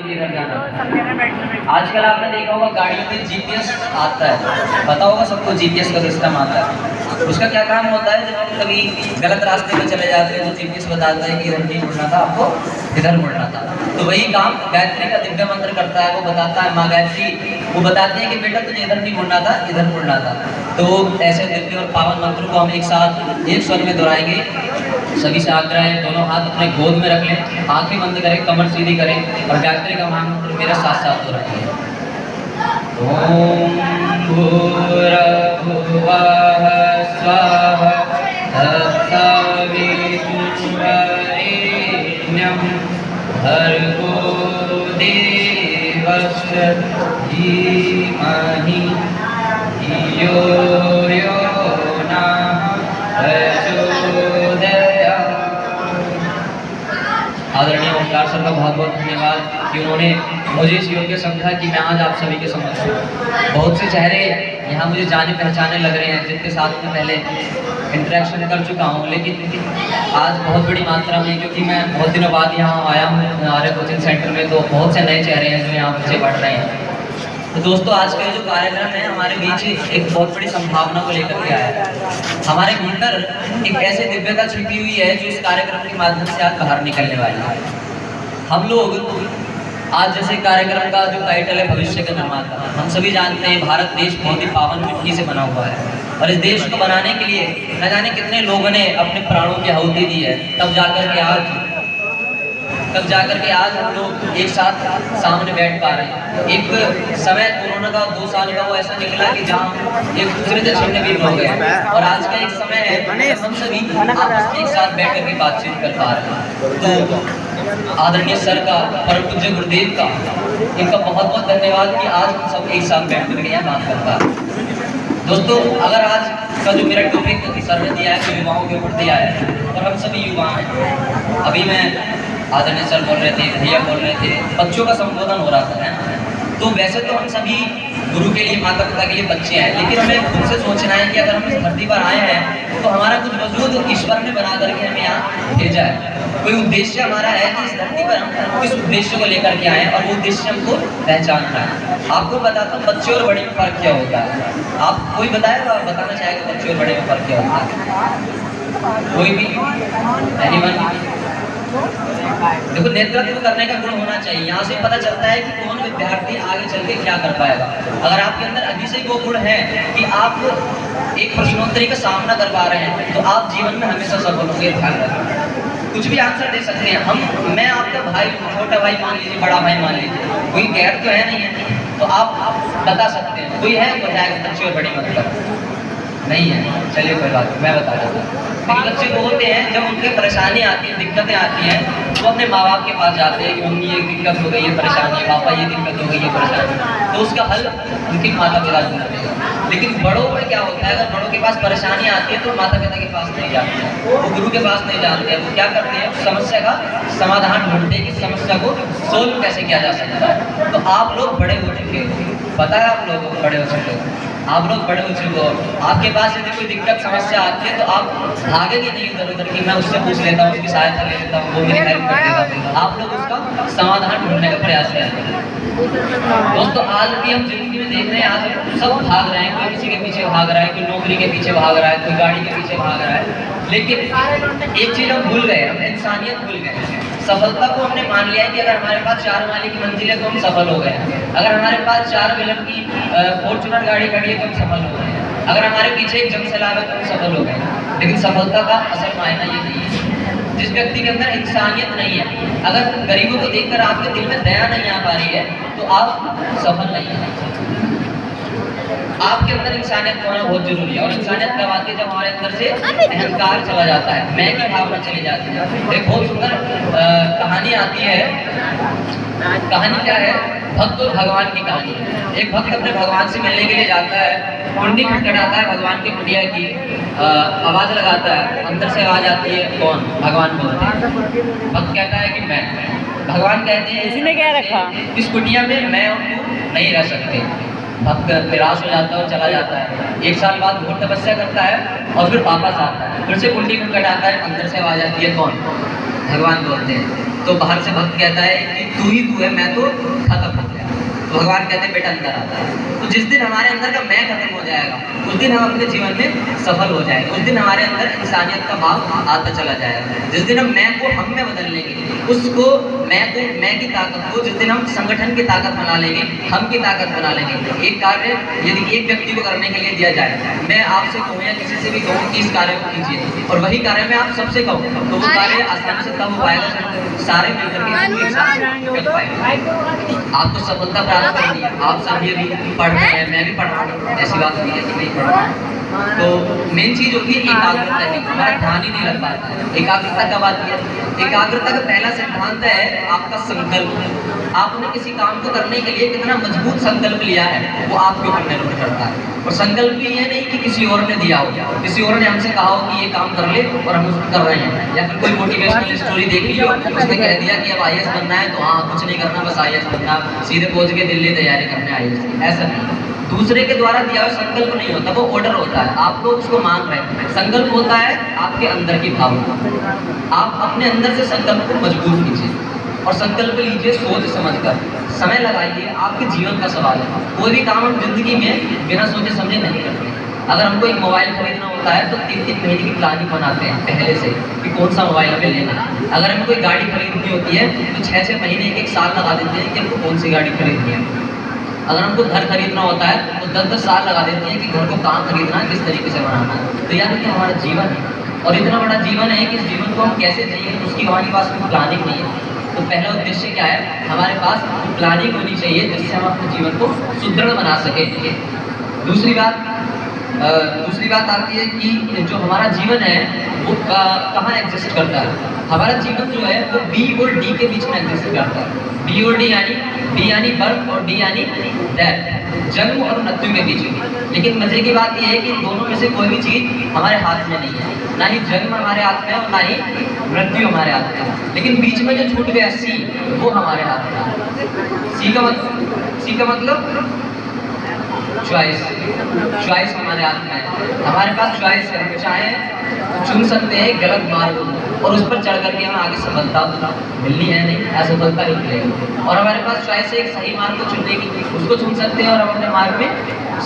किधर जाना है। आजकल आपने देखा होगा गाड़ियों में जीपीएस आता है, पता होगा सबको जीपीएस का सिस्टम आता है। उसका क्या काम होता है, जब हम कभी गलत रास्ते में चले जाते हैं तो जीपीएस बताता है कि इधर नहीं मुड़ना था, आपको इधर मुड़ना था। तो वही काम गायत्री का दिव्य मंत्र करता है, वो बताता है, माँ गायत्री वो बताते हैं कि बेटा तुझे इधर नहीं मुड़ना था, इधर मुड़ना था। तो ऐसे दिव्य और पावन मंत्र को हम एक साथ एक स्वर में दोहराएंगे। सभी से आग्रह है, दोनों हाथ अपने गोद में रख लें, आंखें बंद करें, कमर सीधी करें और गायत्री का महामंत्र मेरे साथ साथ दोहराएंगे। ओम भूर्भुवः स्वः तत्सवितुर्वरेण्यं भर्गो देवस्य धीमहि धियो यो नः प्रचोदयात्। आदरणीय ओंकार सर का बहुत बहुत धन्यवाद कि उन्होंने मुझे इस योग्य समझा कि मैं आज आप सभी के समक्ष हूँ। बहुत से चेहरे यहाँ मुझे जाने पहचाने लग रहे हैं, जिनके साथ में पहले इंटरेक्शन कर चुका हूँ, लेकिन आज बहुत बड़ी मात्रा में, क्योंकि मैं बहुत दिनों बाद यहाँ आया हूँ हमारे कोचिंग सेंटर में, तो बहुत से नए चेहरे हैं जो यहाँ बच्चे पढ़ रहे हैं। तो दोस्तों, आज का जो कार्यक्रम है हमारे बीच एक बहुत बड़ी संभावना को लेकर के आया है। हमारे भीतर एक ऐसे दिव्यता छिपी हुई है जो इस कार्यक्रम के माध्यम से आज बाहर निकलने वाली है। हम लोग आज जैसे कार्यक्रम का जो टाइटल है भविष्य का निर्माता, हम सभी जानते हैं भारत देश बहुत ही पावन मिट्टी से बना हुआ है और इस देश को बनाने के लिए न जाने कितने लोगों ने अपने प्राणों की आहुति दी है, तब जाकर के आज हम लोग एक साथ सामने बैठ पा रहे हैं। एक समय कोरोना का 2 साल का वो ऐसा निकला कि जहाँ एक दूसरे से छिन्न भिन्न हो गए, और आज का एक समय है हम सभी आपस में एक साथ बैठ करके बातचीत कर पा रहे हैं। तो आदरणीय सर का, परम पूज्य गुरुदेव का, इनका बहुत बहुत धन्यवाद कि आज हम सब एक साथ बैठ करके यहाँ बात कर पा रहे हैं। दोस्तों, अगर आज का जो मेरा टॉपिक सर ने दिया है तो युवाओं के ऊपर दिया है, और हम सभी युवा हैं। अभी मैं आदरणीय सर बोल रहे थे, भैया बोल रहे थे, बच्चों का संबोधन हो रहा था, है ना। तो वैसे तो हम सभी गुरु के लिए, माता पिता के लिए बच्चे हैं, लेकिन हमें खुद से सोचना है कि अगर हम इस धरती पर आए हैं तो हमारा कुछ वजूद ईश्वर ने बना करके हमें यहाँ भेजा है। कोई उद्देश्य हमारा है कि इस धरती पर हम किस उद्देश्य को लेकर के आए, और वो उद्देश्य हमको पहचानना है। आपको बताता हूँ बच्चे और बड़े में फर्क क्या होता है। आप कोई बताएगा, बताना चाहेगा बच्चे और बड़े में फर्क क्या होता है? कोई भी? एनीवन? देखो, नेतृत्व करने का गुण होना चाहिए। यहाँ से पता चलता है कि कौन विद्यार्थी आगे चल के क्या कर पाएगा। अगर आपके अंदर अभी से वो गुण है कि आप एक प्रश्नोत्तरी का सामना कर पा रहे हैं, तो आप जीवन में हमेशा सफल होंगे। ध्यान रखें, कुछ भी आंसर दे सकते हैं। मैं आपका भाई, छोटा भाई मान लीजिए, बड़ा भाई मान लीजिए, कोई गैर तो है नहीं है, तो आप बता सकते हैं। कोई है बताएगा बच्चे और बड़ी मतलब नहीं है? चलिए कोई बात नहीं, मैं बता देता हूँ। बच्चे वो होते हैं जब उनके परेशानी आती है, दिक्कतें आती हैं, तो अपने माँ बाप के पास जाते हैं कि मम्मी ये दिक्कत हो गई, ये परेशानी, पापा ये दिक्कत हो गई, ये परेशानी, तो उसका हल उनके माता पिता ढूंढते हैं। लेकिन बड़ों में क्या होता है, अगर बड़ों के पास परेशानी आती है तो माता पिता के पास नहीं जाते हैं, वो गुरु के पास नहीं जाते हैं। वो क्या करते हैं, समस्या का समाधान ढूंढते हैं कि समस्या को सोल्व कैसे किया जा सकता है। तो आप लोग बड़े हो चुके हो, पता है आप लोग बड़े हो चुके हो, आप लोग बड़े हो चुके हो। आपके पास यदि कोई दिक्कत समस्या आती है तो आप भागेंगे नहीं इधर उधर कि मैं उससे पूछ लेता हूँ, उसकी सहायता ले लेता हूँ, वो मेरी हेल्प कर देता है। आप लोग उसका समाधान ढूंढने का प्रयास करते हैं। दोस्तों, आज भी हम जिंदगी में देख रहे हैं, आज सब भाग रहे हैं, कोई किसी के पीछे भाग रहा है, कोई नौकरी के पीछे भाग रहा है, कोई गाड़ी के पीछे भाग रहा है, लेकिन एक चीज हम भूल गए, हम इंसानियत भूल गए। सफलता को हमने मान लिया है कि अगर हमारे पास 4 माले की मंजिल है तो हम सफल हो गए, अगर हमारे पास 4 व्हीलर की फॉर्च्यूनर गाड़ी खड़ी है तो हम सफल हो गए, अगर हमारे पीछे एक जंग सलाब है तो हम सफल हो गए। लेकिन सफलता का असल मायना ये नहीं है। जिस व्यक्ति के अंदर इंसानियत नहीं है, अगर गरीबों को देखकर आपके दिल में दया नहीं आ पा रही है, तो आप सफल नहीं है। आपके अंदर इंसानियत होना बहुत जरूरी है, और इंसानियत कब आती है, जब हमारे अंदर से अहंकार चला जाता है, मैं की भावना चली जाती है। एक बहुत सुंदर कहानी आती है। कहानी क्या है? भक्त और भगवान की कहानी। एक भक्त अपने भगवान से मिलने के लिए जाता है, कुंडी खटखटाता है भगवान की कुंडिया की, आवाज लगाता है, अंदर से आवाज आती है, कौन? भगवान बोलते हैं। भक्त कहता है कि मैं। भगवान कहते हैं इसने क्या रखा? इस कुटिया में मैं और तू नहीं रह सकते। भक्त निराश हो जाता है और चला जाता है। 1 साल बाद घोर तपस्या करता है और फिर वापस आता है, फिर से कुंडी खटखटाता है, अंदर से आवाज आती है, कौन? भगवान बोलते हैं। तो बाहर से भक्त कहता है कि तू ही तू है, मैं तो खत्म हो गया। तो भगवान कहते हैं बेटा अंदर आता है। तो जिस दिन हमारे अंदर का मैं खत्म हो जाएगा, उस दिन हम अपने जीवन में सफल हो जाएंगे। उस दिन हमारे अंदर इंसानियत का भाव आता चला जाएगा। जिस दिन हम मैं को हम में बदल लेंगे, उसको मैं की ताकत को जिस दिन हम संगठन की ताकत बना लेंगे, हम की ताकत बना लेंगे। एक कार्य यदि एक व्यक्ति को करने के लिए दिया जाए, मैं आपसे कहूँ या किसी से भी कहूँ कि इस कार्य को कीजिए, और वही कार्य मैं आप सबसे कहूँ, तो वो कार्य आसानी से तब हो पाएगा जब सारे मिलकर के एक साथ कर पाएंगे। आपको सफलता प्राप्त करनी है, आप सभी अभी पढ़ रहे हैं, मैं भी पढ़ रहा हूँ, ऐसी बात नहीं है कि नहीं पढ़ रहा हूँ। तो मेन चीज होती है एकाग्रता है, हमारा ध्यान ही नहीं लग पाता है। एकाग्रता कब आती है? एकाग्रता का पहला सिद्धांत है आपका संकल्प। आपने किसी काम को करने के लिए कितना मजबूत संकल्प लिया है, वो आपके ऊपर निर्भर करता है। और संकल्प ये नहीं कि किसी और ने दिया हो, किसी और ने हमसे कहा हो कि ये काम कर ले और हम उसको कर रहे हैं, या फिर कोई मोटिवेशनल स्टोरी देख ली हो, उसने कह दिया कि अब IAS बनना है, तो हाँ कुछ नहीं करना, बस IAS बनना, सीधे पहुंच के दिल्ली तैयारी करने IAS की। ऐसा नहीं, दूसरे के द्वारा दिया हुआ संकल्प नहीं होता, वो ऑर्डर होता है, आप लोग उसको मान रहे हैं। संकल्प होता है आपके अंदर की भावना। आप अपने अंदर से संकल्प को मजबूत कीजिए और संकल्प लीजिए सोच समझकर, समय लगाइए। आपके जीवन का सवाल है, कोई भी काम हम जिंदगी में बिना सोचे समझे नहीं करते। अगर हमको एक मोबाइल खरीदना होता है तो 3-3 महीने की प्लानिंग बनाते हैं पहले से कि कौन सा मोबाइल हमें लेना है। अगर हमको कोई गाड़ी खरीदनी होती है तो 6-6 महीने 1-1 साल लगा देते हैं कि हमको कौन सी गाड़ी खरीदनी है। अगर हमको घर खरीदना होता है तो 10-10 साल लगा देते हैं कि घर को कहाँ खरीदना है, किस तरीके से बनाना है। तो यानी कि हमारा जीवन है, और इतना बड़ा जीवन है कि इस जीवन को हम कैसे जिएंगे, उसकी हमारे पास कोई प्लानिंग नहीं है। तो पहला उद्देश्य क्या है, हमारे पास प्लानिंग होनी चाहिए जिससे हम अपने जीवन को सुदृढ़ बना सके। दूसरी बात आती है कि जो हमारा जीवन है वो कहाँ एग्जिस्ट करता है। हमारा जीवन जो है वो बी और डी के बीच में एग्जिस्ट करता है। बी और डी यानी बी यानी बर्थ और डी यानी डेथ, जन्म और मृत्यु के बीच में। लेकिन मजे की बात यह है कि दोनों में से कोई भी चीज हमारे हाथ में नहीं है, ना ही जन्म हमारे हाथ में और ना ही मृत्यु हमारे हाथ में है। लेकिन बीच में जो छूट गया सी, वो हमारे हाथ में है। सी का मतलब चॉइस हमारे हाथ में है। हमारे पास चॉइस है, हम चाहे चुन सकते हैं गलत मार्ग और उस पर चढ़ करके हमें आगे सफलता मिलनी है, नहीं असफलता ही मिलेगी। और हमारे पास चॉइस है एक सही मार्ग को चुनने की, उसको चुन सकते हैं और हम अपने मार्ग में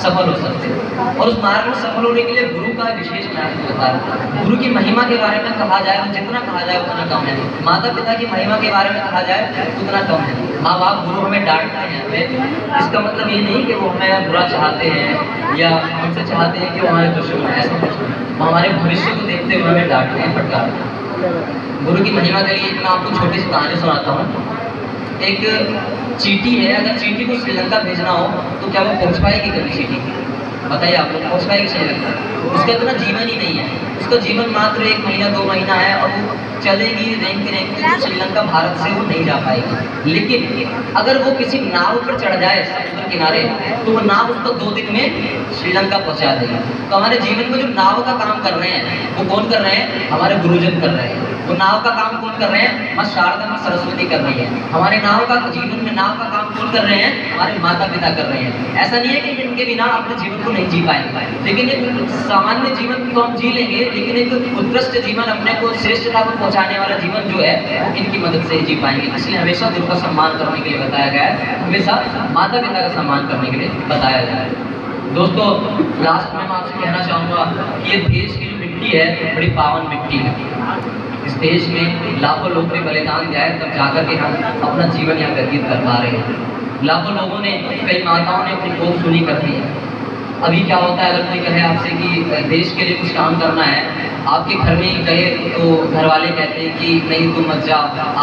सफल हो सकते हैं। और उस मार्ग में सफल होने के लिए गुरु का विशेष महत्व होता है। गुरु की महिमा के बारे में कहा जाए तो जितना कहा जाए उतना कम है। माता पिता की महिमा के बारे में कहा जाए उतना कम है। माँ बाप गुरु हमें डांटते हैं, हमें इसका मतलब ये नहीं कि वो हमें बुरा चाहते हैं या हमसे चाहते हैं कि वो हमारे दुश्मन है, ऐसा कुछ नहीं। वो हमारे भविष्य को देखते हुए हमें डांटते हैं, फटकारते हैं। गुरु की महिमा के लिए मैं आपको छोटी सी कहानी सुनाता हूँ। एक चींटी है, अगर चींटी को श्रीलंका भेजना हो तो क्या वो पहुंच पाएगी कभी? चींटी बताइए आप लोग, पहुंच पाएगी श्रीलंका? उसका इतना जीवन ही नहीं है, उसका जीवन मात्र 1 महीना 2 महीना है और वो चलेगी रेंगती तो श्रीलंका भारत से वो नहीं जा पाएगी। लेकिन अगर वो किसी नाव पर चढ़ जाए समुद्र किनारे तो वो नाव उसको 2 दिन में श्रीलंका पहुंचा देगी। तो हमारे जीवन में जो नाव का काम कर रहे हैं वो कौन कर रहे हैं? हमारे गुरुजन कर रहे हैं। वो नाव का काम कौन कर रहे हैं? माँ शारदा, माँ सरस्वती कर रही है। हमारे नाव का जीवन में नाव का काम कौन कर रहे हैं? हमारे माता पिता कर रहे हैं। ऐसा नहीं है कि इनके बिना अपने जीवन को नहीं जी पाएंगे, लेकिन एक सामान्य जीवन को हम जी लेंगे, लेकिन एक उत्कृष्ट जीवन, अपने को श्रेष्ठता को पहुंचाने वाला जीवन जो है इनकी मदद से ही जी पाएंगे। इसलिए हमेशा गुरु का सम्मान करने के लिए बताया गया है, हमेशा माता पिता का सम्मान करने के लिए बताया गया है। दोस्तों लास्ट में मैं आपसे कहना चाहूँगा कि ये देश की जो मिट्टी है बड़ी पावन मिट्टी है। इस देश में लाखों लोगों ने बलिदान दिया है, तब जाकर के हम अपना जीवन यहाँ व्यतीत कर पा रहे हैं। लाखों लोगों ने, कई माताओं ने अपनी कोख सुनी कर दी है। अभी क्या होता है, अगर कोई कहे आपसे कि देश के लिए कुछ काम करना है, आपके घर में ही कहे तो घर वाले कहते हैं कि नहीं तुम मत जा,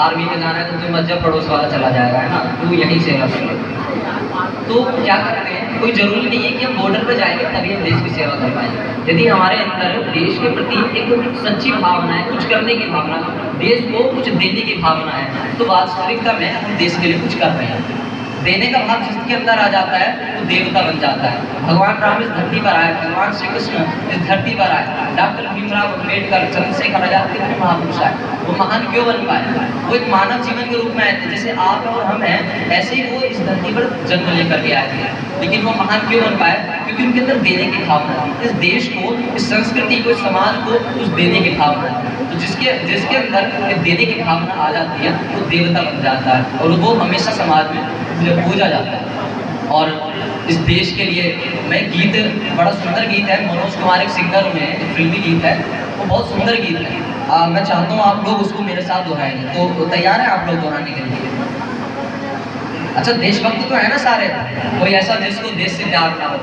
आर्मी में जाना है तो तुम मत जा, पड़ोस वाला चला जाएगा, है ना, तू यहीं से रह। तो क्या करते हैं, कोई जरूरी नहीं है कि हम बॉर्डर पर जाएंगे तभी हम देश की सेवा कर पाएंगे। यदि हमारे अंदर देश के प्रति एक सच्ची भावना है, कुछ करने की भावना, देश को कुछ देने की भावना है, तो वास्तविकता में हम देश के लिए कुछ कर रहे हैं। देने का भाव जिसके अंदर आ जाता है वो देवता बन जाता है। भगवान राम इस धरती पर आए, भगवान श्री कृष्ण इस धरती पर आए, डॉक्टर भीमराव अम्बेडकर, चंद्रशेखर आजाद, कितने महापुरुष आए, वो महान क्यों बन पाए? वो एक मानव जीवन के रूप में आए थे, जैसे आप और हम हैं, ऐसे ही वो इस धरती पर जन्म लेकर के आए थे। लेकिन वो महान क्यों बन पाए? क्योंकि उनके अंदर देने की भावना थी, इस देश को, इस संस्कृति को, इस समाज को कुछ देने की भावना थी। तो जिसके अंदर देने की भावना आ जाती है वो देवता बन जाता है, और वो हमेशा समाज में पूजा जाता है। और इस देश के लिए मैं गीत, बड़ा सुंदर गीत है, मनोज कुमार एक सिंगर में, फिल्मी गीत है, वो बहुत सुंदर गीत है। मैं चाहता हूँ आप लोग उसको मेरे साथ दोहराएंगे, तो तैयार है आप लोग दोहराने के लिए? अच्छा, देशभक्त तो है ना सारे? कोई ऐसा जिसको देश से प्यार ना हो?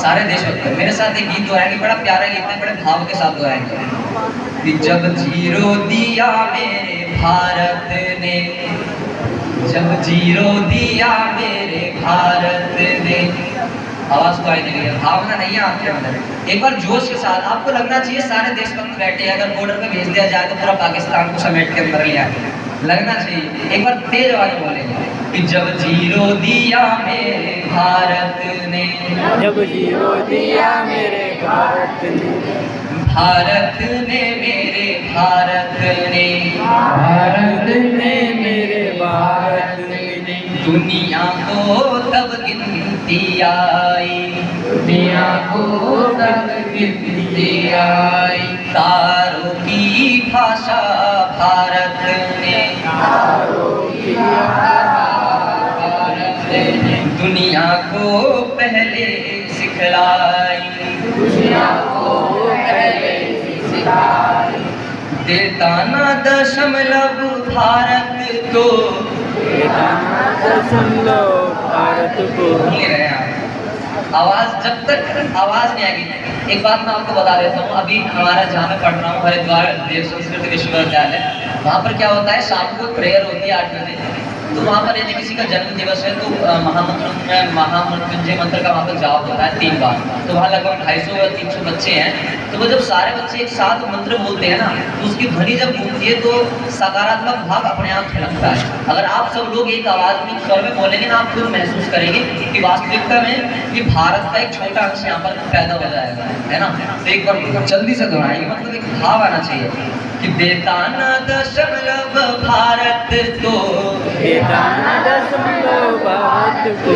सारे देशभक्त मेरे साथ एक गीत दोहराएंगे, बड़ा प्यारा गीत है, बड़े भाव के साथ दोहराएंगे। जब जीरो दिया मेरे भारत ने, जब जीरो दिया मेरे भारत ने, आवाज तो आई नहीं, भावना नहीं है आपके अंदर। एक बार जोश के साथ, आपको लगना चाहिए सारे देशभक्त बैठे हैं, अगर बॉर्डर पे भेज दिया जाए तो पूरा पाकिस्तान को समेट के अंदर ले आए, लगना चाहिए। एक बार तेज आवाज बोलेंगे कि जब जीरो दिया मेरे भारत ने, जब जीरो दिया मेरे भारत ने, भारत ने मेरे भारत ने, भारत ने मेरे भारत ने, दुनिया को तब गिनती आई, दुनिया को तब गिनती आई, तारों की भाषा भारत ने, तारों की भारत ने, दुनिया को पहले सिखलाई, दुनिया को पहले सिखाई, देता ना दशमलव भारत को, समझो भारत को। नहीं रहे आप। आवाज जब तक आवाज नहीं आएगी, एक बात मैं आपको बता देता हूँ, अभी हमारा जहाँ मैं पढ़ रहा हूँ हरिद्वार देव संस्कृत विश्वविद्यालय, वहाँ पर क्या होता है, शाम को प्रेयर होती है 8 बजे, तो वहाँ पर यदि किसी का जन्म दिवस है तो महामृत्युंजय मंत्र का वहाँ पर जाप होता है 3 बार। तो वहाँ लगभग 250 या 300 बच्चे हैं, तो वो जब सारे बच्चे एक साथ मंत्र बोलते हैं ना, तो उसकी ध्वनि जब गूंजती है तो सकारात्मक भाव अपने आप छलकता है। अगर आप सब लोग एक आवाज में, स्वर में बोलेंगे ना, आप खुद महसूस करेंगे कि वास्तविकता में ये भारत का एक छोटा अंश यहाँ पर पैदा हो जाएगा, है ना। तो एक बार जल्दी से दोहराएंगे, मतलब एक भाव आना चाहिए कि देता ना दशमलव भारत को, देता ना दशमलव भारत को,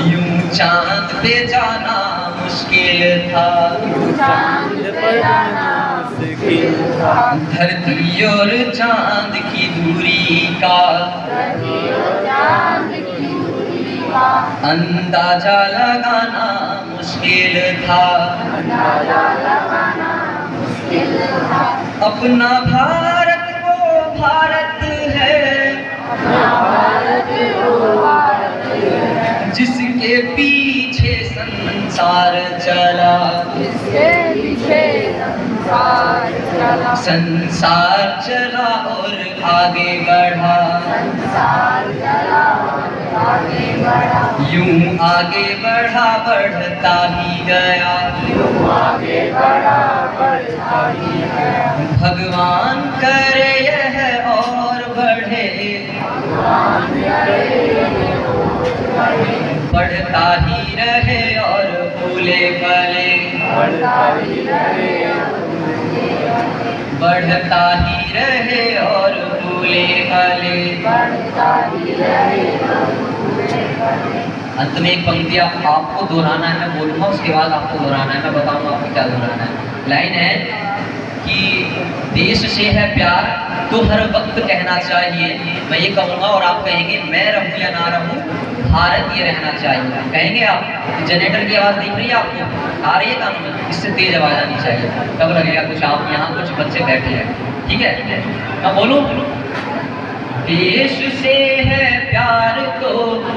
यूं चांद पे जाना मुश्किल था, चांद पर जाना मुश्किल था, धरती और चांद की दूरी का अंदाजा लगाना मुश्किल था, अपना भारत वो भारत है, जिसके पीछे संसार चला, संसार चला और आगे बढ़ा, यूं आगे बढ़ा बढ़ता ही गया, भगवान करे यह और बढ़े, बढ़ता ही रहे और फूले फले, बढ़ता ही रहे और फूले फले। अंत में एक पंक्ति आपको दोहराना है, मैं बोलूँगा उसके बाद आपको दोहराना है, मैं बताऊँगा आपको क्या दोहराना है। लाइन है कि देश से है प्यार तो हर वक्त कहना चाहिए, मैं ये कहूँगा और आप कहेंगे मैं रहूँ या ना रहूँ, भारत ये रहना चाहिए। कहेंगे आप? जनरेटर की आवाज़ दिख रही है आपको? आ रही है कान में? इससे तेज आवाज़ आनी चाहिए, तब लगेगा कुछ आप यहाँ कुछ बच्चे बैठे हैं, ठीक है। मैं बोलूँ? देश से है प्यार तो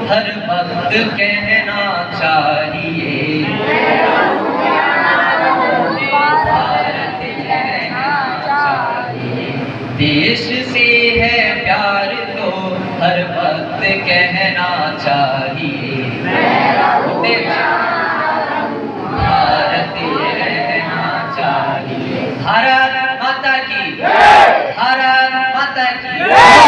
हर वक्त कहना चाहिए, भारत रहना चाहिए। देश से है प्यार तो हर वक्त कहना चाहिए, भारत रहना चाहिए। भारत माता की, भारत माता की।